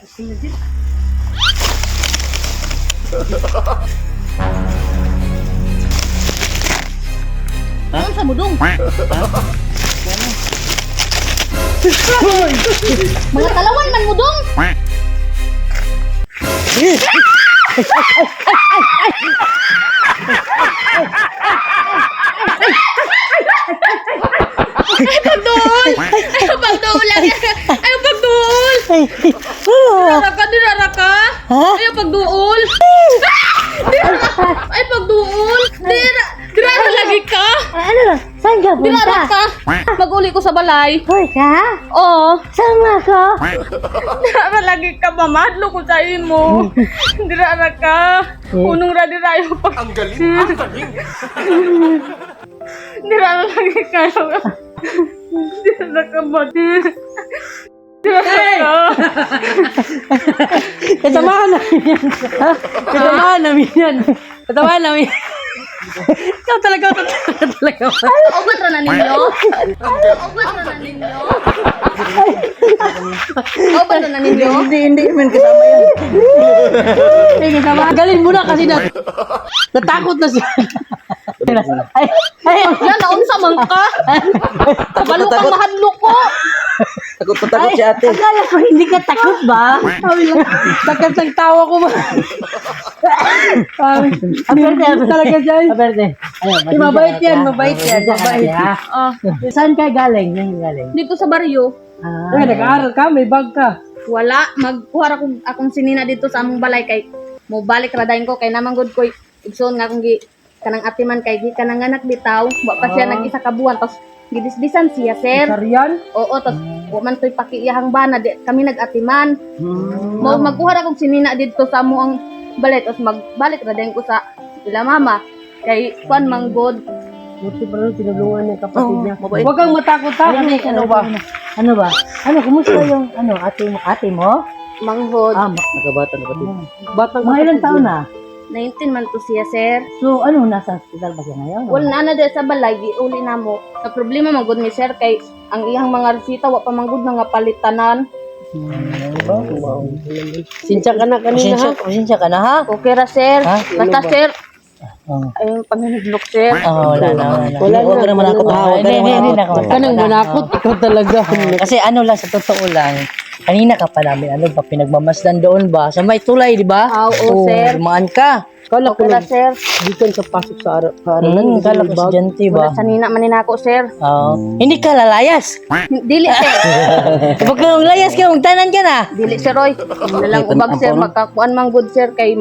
Ano sa mudong? Mga talawan man mudong. Ay, pagduol! Ay, pagduol lang! Ay, pagduol! Dinara ka? Ay, pagduol! Ay, pagduol! Dinara lagi ka? Ano na? Saan ka Dinara punta? ka? Mag-uli ko sa balay. Hoy ka? Oo. Sama ko? Dinara lagi ka, mamadlo ko sa imo. Dinara ka. Unong radirayo pa. Ang galing, ang galing. Dinara lagi ka. Dinara ka ba? Dinara ka. Kasamahan namin yan. Ha? Kasamahan namin yan. Kasamahan namin. Ikaw talaga. Obat ra na ninyo? Obat ra na ninyo? Obat ra na ninyo? Hindi man kasama yan. Hindi kasama. Galing mo na kasi natakot na siya. Ay, Yan, naunsa man ka. Kabalo kang mahadlo ko. takot si ate. Akala ko hindi ka takot ba? Takot ang tawa ko ba? Aberte talaga siya. Aberte. Mabait yan. Mabait. Saan ka galing? Dito sa baryo. Nag-aaral ka, may bag ka. Wala. Magkuha akong sinina dito sa among balay kay mo balik radayon ko kay namang good koy. Igsoon nga akong kanang atiman kay kanang anak bitaw. Wa pa siya nag-isa ka buwan. Tapos gidisbisan siya, sir. Saryan? Oo, tapos wa man to'y pakiiyahang bana. Kami nag-atiman. Magkuha akong sinina dito sa amuang balay. Tapos magbalik radayon ko sa ila mama. Kay Juan Manggod. Buti pa rin tinulungan niya kapatid niya. mabait. Huwag kang matakot-takot. Ano ba? Kumusta yung ate mo? Manghod. Nagabata na kapatid. Batang mga ilang taon na? 19 man to siya, sir. So, nasa hospital ba siya ngayon? Wala na sa balay, uli na mo. Sa problema manggod ni sir, kay ang iyang mga resita, wa pa manggod na nga palitanan. Sinsya ka na kanina ha? Sinsya ka na ha? Okay ra, sir. Basta, sir, Oo. ay, panghiniglok, sir. Wala na. Huwag ka naman ako. Huwag ka nang manakot. Ikaw talaga. Kasi lang, sa totoo lang, kanina ka pa namin, pinagmamasdan doon ba? Sa may tulay, di ba? Oo, sir. Dumaan ka. Kala Okay ra, sir. Di ka pasok sa aralan. Kala ko estudyante ba? Wala sanina manin ako, sir. Hindi ka lalayas. Dili, sir. Pag kang layas ka, magtanan ka na. Dili, sir, oy. Nalang ubag, sir. Magkakuan manggod, sir, kay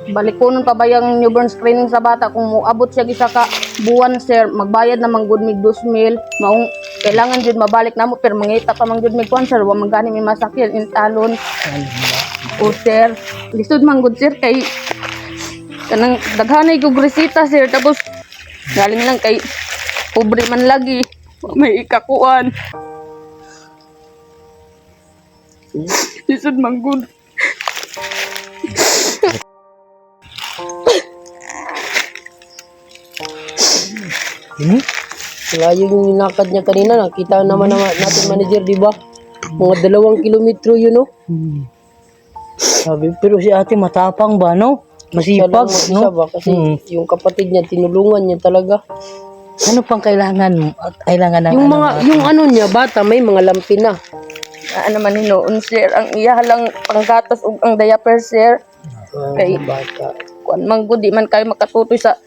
balikonon pa ba yung newborn screening sa bata kung moabot siya gisa ka buwan, sir, magbayad na manggod mig 2,000 maong kailangan jud mabalik namo pero mangita pa manggod mig kwan, sir, wa man gani may masakyan intalon. O sir, lisod manggod, sir, kay kanang daghanay kog resita, sir, tapos galing lang kay pobre man lagi may ikakuan. Lisod manggod. Wala yung nilakad niya kanina, nakita naman natin manager, di ba? Mga 2 kilometro yun, no? Sabi, pero si ate matapang ba, no? Masipag, no? Ba? Kasi yung kapatid niya, tinulungan niya talaga. Ano pang kailangan mo? Kailangan ng yung niya, bata, may mga lampi na. Ano man hinoon, sir, ang iya lang panggatas ug ang diaper, sir. Kay bata. Kuan manggod di man kayo makatutoy sa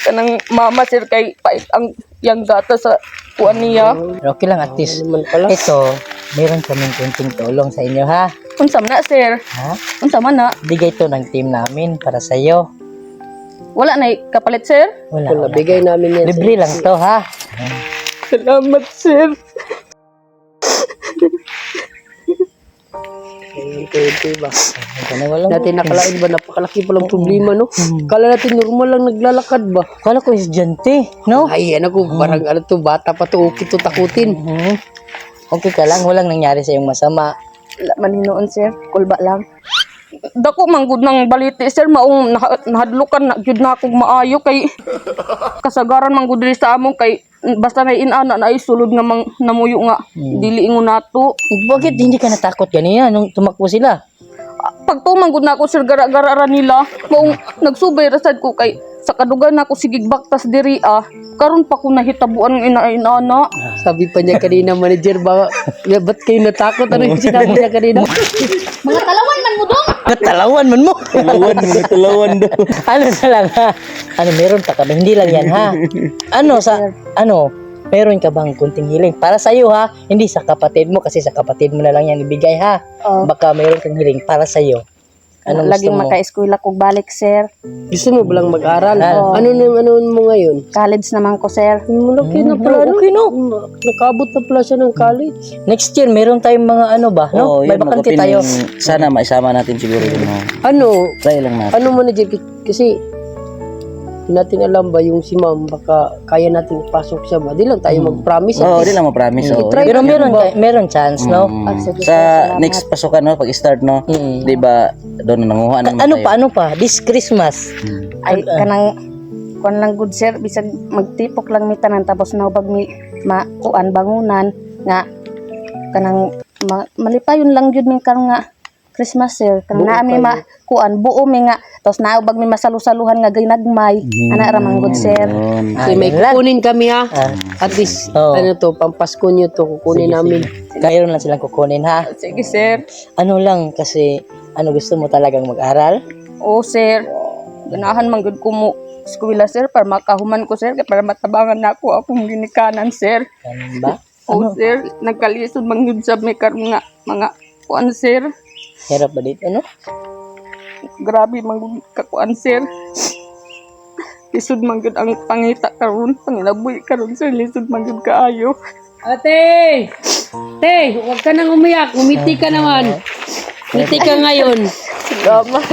kanang mama, sir, kay pait ang yang gatas sa kuan niya. Okay lang, at least. Ito, meron kaming kunting tulong sa inyo, ha? Unsa man na, sir? Ha? Unsa man na? Bigay to ng team namin para sa iyo. Wala na kapalit, sir? Wala. Bigay namin yan. Libre lang to, ha? Salamat, sir. Natin nakalain ba napakalaki palang problema, no? Kala natin normal lang naglalakad ba? Kala ko estudyante, no? Ay, parang bata pa to, okay to takutin. Okay ka lang, walang nangyari sa iyong masama. Wala man hinoon, sir. Kulba lang. dako man gud nang baliti sir maong nahadlukan na gyud na akong maayo kay kasagaran man gud diri sa among kay basta na inana na ay sulod nga namuyo nga dili ingon nato. Bakit hindi ka natakot kanina nung tumakbo sila? Pagtumang gud na ako sir gara-gara ra nila maong nagsubay ra sad ko kay sa kadugan na ako sigig baktas diri karon pa ko nahitabuan ng ina-inana. Sabi pa niya kanina, manager, ba't kayo natakot? Ano yung sinabi niya kanina? Mga talawan man mo dong. Talawan man mo. Talawan daw. Ano na lang ha? Ano, meron pa kami. Hindi lang yan ha. Meron ka bang kunting hiling? Para sa'yo ha, hindi sa kapatid mo kasi sa kapatid mo na lang yan ibigay ha. Baka meron kang hiling para sa'yo. Anong Laging gusto mo? maka-eskwela kog balik sir. Gusto mo balang mag-aral? Ano mo ngayon? College naman ko sir. Malaki na pala. Okay no. Nakabot na pala siya ng college. Next year, meron tayong mga ano ba? No? May yun, bakante mag-opening. tayo. Sana maisama natin siguro yun. Try lang natin. Ano manager? Kasi hindi natin alam ba yung si ma'am baka kaya natin ipasok siya ba? Di lang tayo mag-promise. Oo, di lang mo-promise. Try pero meron chance, no? Sige, Sa salamat. next pasukan, no, pag-start, no, di ba, doon nanguha na naman tayo. Ano pa? This Christmas. Ay kanang kuan lang good sir bisag magtipok lang mi tanan tapos naubag mi makuan bangunan nga kanang malipayon lang gyud mi karon nga Christmas sir kanang naa mi makuan buo mi nga tapos naubag mi masalusaluhan nga ginagmay ana ra man good sir. Yun. Okay, may kukunin kami ha. At least, ano to, pampasko nyo to, kukunin namin. Kaya lang silang kukunin ha. Sige sir. Ano lang, kasi, gusto mo talagang mag-aral? Oo sir. Ganahan man gud ko mo eskwela sir para makahuman ko sir kay para matabangan na ako akong ginikanan sir. Ganun ba? Oo sir, nagkalisod man gyud sa may karon nga mga kuan sir. Hirap ba dito, ano? Grabe man gud kakuan sir. Lisod man gud ang pangita karon, pangilaboy karon sir, lisod man gud kaayo. Ate! Huwag ka nang umiyak. Umiti ka naman. Umiti ka ngayon.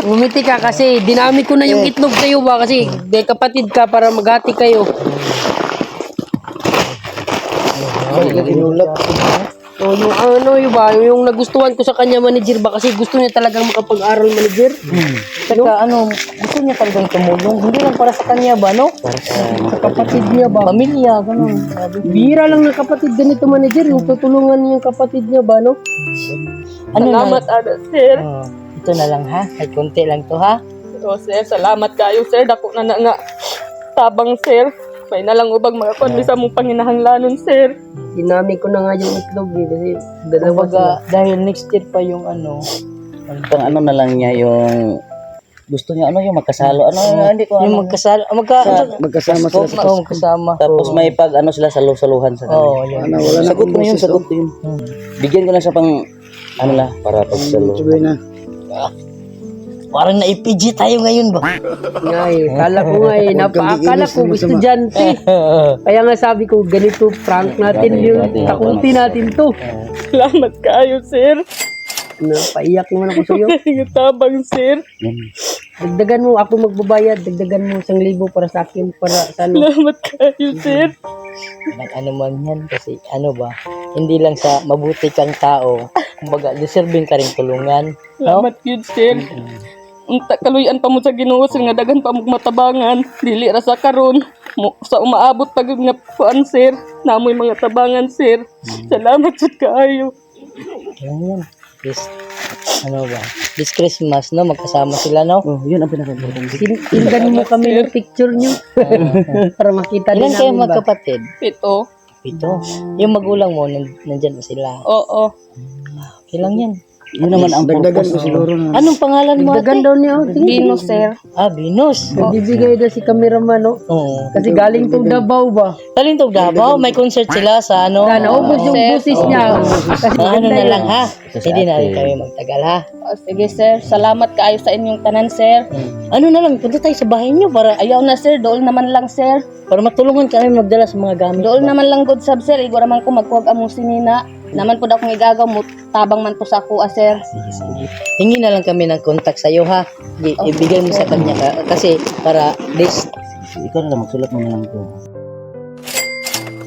Umiti ka kasi dinami ko na yung itlog sa'yo ba kasi may kapatid ka para maghati kayo. Yung nagustuhan ko sa kanya manager ba kasi gusto niya talagang makapag-aral manager. Saka gusto niya talagang tumulong. Hindi lang para sa kanya ba, no? Sa kapatid niya ba? Pamilya, ganun. Bihira lang ng kapatid ganito manager, yung tutulungan niya yung kapatid niya ba, no? Salamat ana sir. Ito na lang ha. Ay, konti lang to ha. Oo sir, salamat kayo sir. Dako na nga tabang sir. May nalang ubag mga kuan bisa mong panginahanglanon sir. Dinami ko na nga yung itlog kasi dalawa sila. Kumbaga, dahil next year pa yung Pang ano na lang niya yung gusto niya yung magkasalo. Hindi ko yung magkasama sila sa magkasama. tapos may pag sila salusaluhan sa Oo, kanila. yun. Sagot ko yun, sagot ko yun. Bigyan ko na siya pang para pagsalo. Parang na-PG tayo ngayon ba? Kala ko napakala ko estudyante. Kaya nga sabi ko, ganito prank natin yung takuti natin to. Salamat kayo sir. Napaiyak naman ako sa'yo. Tabang sir. Dagdagan mo, ako magbabayad. Dagdagan mo 1,000 para sa akin. Para sa Salamat kayo sir. Ano man yan kasi hindi lang sa mabuti kang tao. Kumbaga, deserving ka rin tulungan. Salamat yun sir. Kaluyan pa mo sa Ginoo sir nga daghan pa mo matabangan. Dili ra sa karon. Sa umaabot pa gud nga kuan sir. Namoy mga tabangan sir. Salamat jud kaayo. Yan. This Christmas, no? Magkasama sila, no? Yun ang pinaka-importante. Tindan mo kami ng picture nyo. Para makita din Ilan kayo namin ba? magkapatid? Pito. 7. Yung magulang mo, nandyan ba sila? Oo. Okay lang yan. Yun naman ang purpose. Anong pangalan mo, Dagdagan ate? daw niya. Bino sir. Venus. Nagbibigay na si cameraman, no? Oo. Kasi galing tong Davao ba? Galing to Davao, may concert sila sa Naubos yung busis niya. Kasi Ano na lang ha? Hindi na rin kami magtagal ha? Sige sir. Salamat kaayo sa inyong tanan sir. Ano na lang, punta tayo sa bahay niyo para Ayaw na sir. Dool naman lang sir. matulungan kami magdala sa mga gamit. Dool naman lang good sab sir. Igo naman ko magkuwag among sinina. Naman po akong igagaw mo. Tabang man po sa ako sir. Sige. Hingi na lang kami ng contact sa iyo ha. Ibigay mo sa kanya kasi para this Ikaw na lang, magsulat mo na lang ito.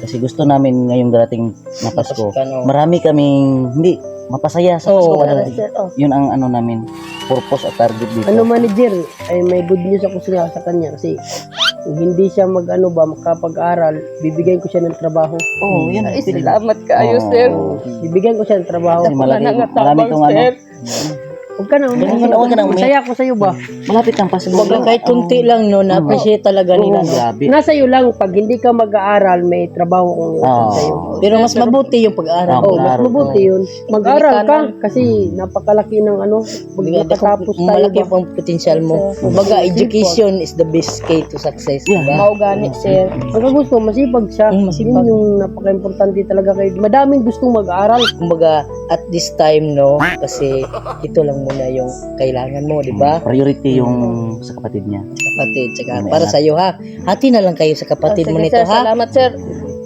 Kasi gusto namin ngayong darating na Pasko. Marami kaming hindi mapasaya sa Pasko. Oo. Yun ang namin. purpose at target dito. Ano manager, ay may good news ako sa kanya kasi kung hindi siya makapag-aral, bibigyan ko siya ng trabaho. Oh, yan. Ay, salamat kaayo, sir. Bibigyan ko siya ng trabaho. Kasi malaki, Wala nga marami itong ano. sir. Huwag ka na, Huwag ka na, masaya ako sa'yo ba? Malapit ang pasok. Kumbaga kahit kunti lang no, na-appreciate talaga nila. no? Grabe. Nasa iyo lang, pag hindi ka mag-aaral, may trabaho kong iwan sa'yo. Pero mas mabuti yung pag-aaral. Oh, mas Mag-aaral mabuti yun. Mag-aral ka kasi napakalaki ng pag nakatapos tayo Malaki ba? pang potential mo. Kumbaga, education is the best key to success. Diba? Mao gani, sir. Pagka gusto, masipag siya. Masipag. Yun yung napaka-importante talaga kay madaming gustong mag-aral. Kumbaga, at this time, no, kasi ito lang muna yung kailangan mo, di ba? Priority yung sa kapatid niya. Kapatid, tsaka para sa iyo ha. Hati na lang kayo sa kapatid mo Sige, nito sir. ha. Salamat, sir.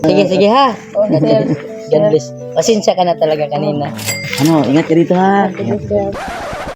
Sige ha. Okay, sir. God bless. Pasensya ka na talaga kanina. Ano, ingat ka dito ha. Sige, sir.